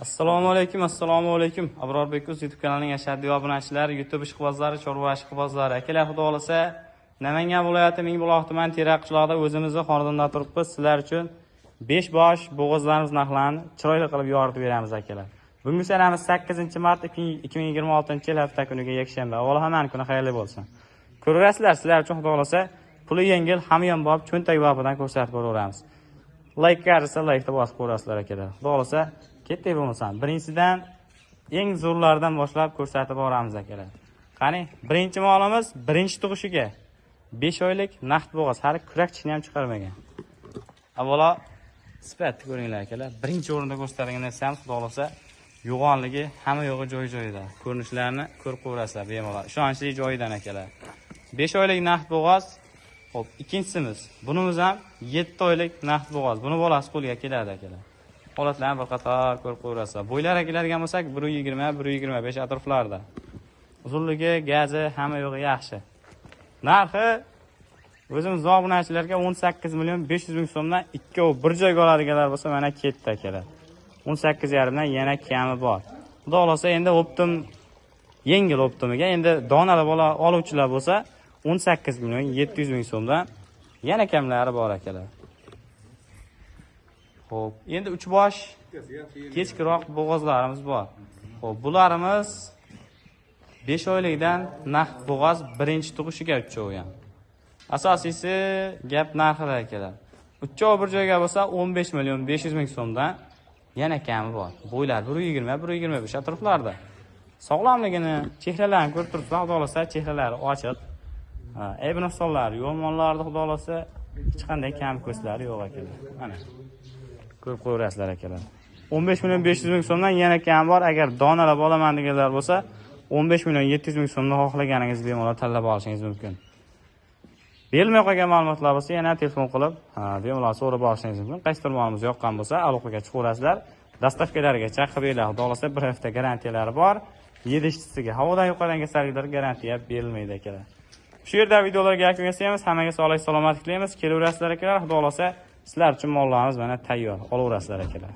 Assalomu alaykum. Abrorbek YouTube kanalining ashaddiy obunachilari, YouTube ishqibozlari, chorva ishqibozlari. Akalar, xudo xolasa, Namangan viloyati Mingbuloq tuman Terak qishlog'ida o'zimizning xonadonda turibmiz. Sizlar uchun 5 bosh bo'g'izlarimiz narxlarini chiroyli qilib yoritib beramiz akalar. Bugungi sanamiz 8-mart 2026-yil hafta kuniga yakshanba. Avvalo hamma kuni xayrli bo'lsin. Ko'rasizlar, sizlar uchun xudo xolasa, puli yengil, hamyonbop cho'ntak bobidan ko'rsatib ko'raveramiz. Like qarasa, like-ni bosib ko'rasizlar akalar. Xudo xolasa, ketdik bo'lmasam. Birinchidan eng zo'rlardan boshlab ko'rsatib boramiz akalar. Qani, birinchi molimiz birinchi tug'ishiga 5 oylik naqd bo'g'oz, hali kurak-chini ham chiqarmagan. Avvalo sifatni ko'ringlar akalar. Birinchi o'rinda ko'rsatilgan narsamiz xudo xolasa yo'g'onligi hamma yo'g'i joy-joyida. Ko'rinishlarini ko'rib ko'rasizlar bemalol. Ishonchli joyidan akalar. 5 oylik naqd bo'g'oz. Xo'p, ikkinchisimiz. Bunimiz ham 7 oylik naqd bo'g'oz. Buni bolasi qo'lga keladi akalar. Holatlarni bir qator ko'rib ko'rasizlar. Bo'ylari keladigan bo'lsak 1.20-1.25 atroflarda. Uzunligi, gazi hamma yo'g'i yaxshi. Narxi o'zimiz obunachilarga 18.500.000 so'mdan ikkovi bir joyga oladiganlar bo'lsa mana ketdi akalar. 18.5 dan yana kami bor. Xudo xolasa endi optim yengil optimiga endi donali bola oluvchilar bo'lsa 18.700.000 so'mdan yana kamlari bor akalar. Xo'p, endi 3 bosh kechkiroq bo'g'ozlarimiz bor. Xo'p, bularimiz 5 oylikdan naqd bo'g'oz birinchi tug'ishiga uchovi ham. Asosiysi gap narxida akalar. Uchovi bir joyga bo'lsa 15.500.000 so'mdan yana kami bor. Bo'ylar 1.20-1.25 atroflarda. Sog'lomligini, chehralarini ko'rib turibsiz, xudo xolasa chehralari ochiq. Ayb nuqsonlari, yo'monlarida xudo xolasa hech qanday kam ko'slari yo'q akalar. Mana ko'rib ko'rasizlar akalar. 15.500.000 so'mdan yana kam bor. Agar donalab olaman deganlar bo'lsa 15.700.000 so'mni xohlaganingizni bemalol tanlab olishingiz mumkin. Berilmay qolgan ma'lumotlar bo'lsa yana telefon qilib, bemalol so'rab olishingiz mumkin. Qaysi turmonimiz yoqqan bo'lsa aloqaga chiqaverasizlar. Dastavkalariga chaqib beradi. Xudo xolasa bir hafta garantiyalari bor. Yedishchisiga havodan yuqadigan kasalliklar garantiya berilmaydi akalar. Shu yerda videolarga yakun yasaymiz. Hammaga sog'lik, salomatlik tilaymiz. Kelaverasizlar akalar. Xudo xolasa sizlar uchun mollarimiz mana tayyor. Olaverasizlar akalar.